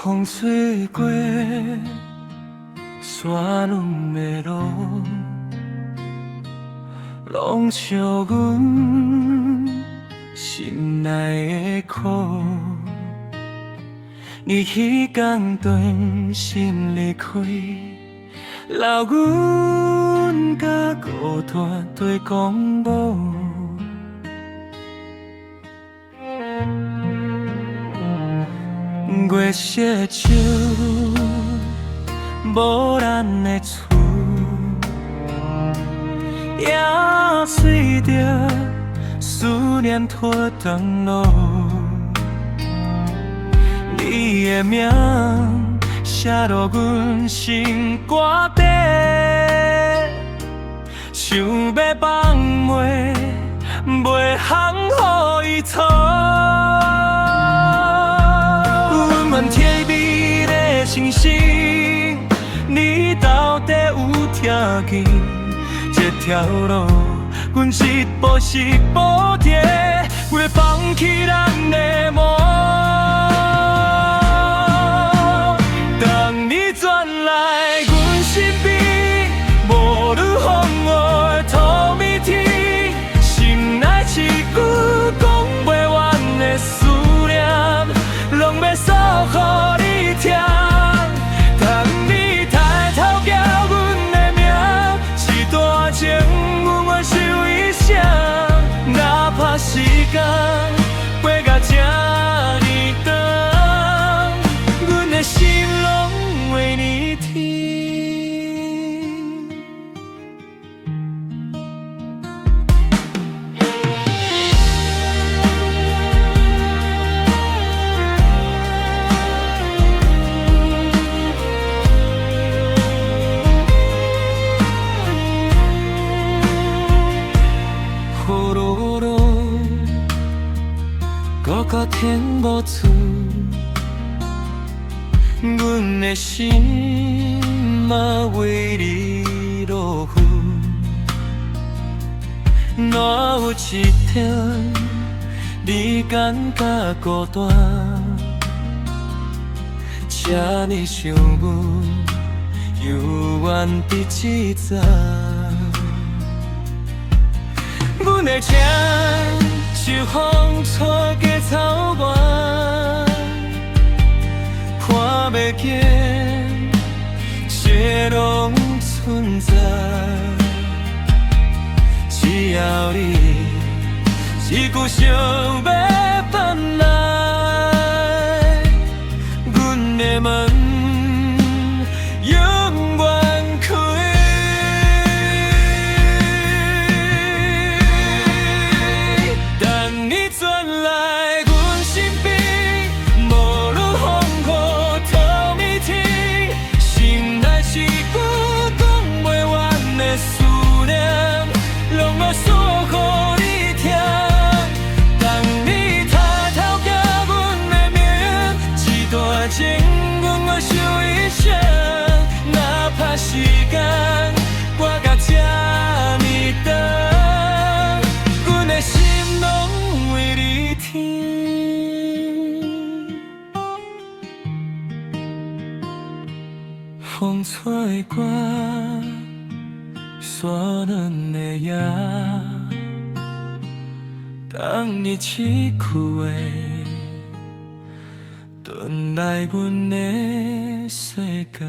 风吹过山峦的路，拢笑阮心内的苦。你迄天断心离开，留阮甲孤单对讲无。月色照，无咱的厝，也随着思念拖长路。你的名写落阮心肝底，想要放袂，袂通予伊错。阮问天边的星星，你到底有听见？这条路，阮一步一步走，袂放弃咱的梦。当你转来阮身边，无愈风雨透明天，心内一句讲袂完的思念，拢要诉予你听。当你抬头叫阮的名，一段情阮会想一声，哪怕时间过到这呢长，阮的心拢为你听。呼噜噜，搁到天无厝，阮的心嘛为你落雨。哪有一天你感觉孤单，这呢想阮，犹原伫即早。阮的情就风吹过草原，看袂见，这拢存在。只要你一句想要返来，阮的门永远开。时间过到这呢长，阮的心拢为你听。风吹过山峦的夜，当你离去的，转来阮的世界。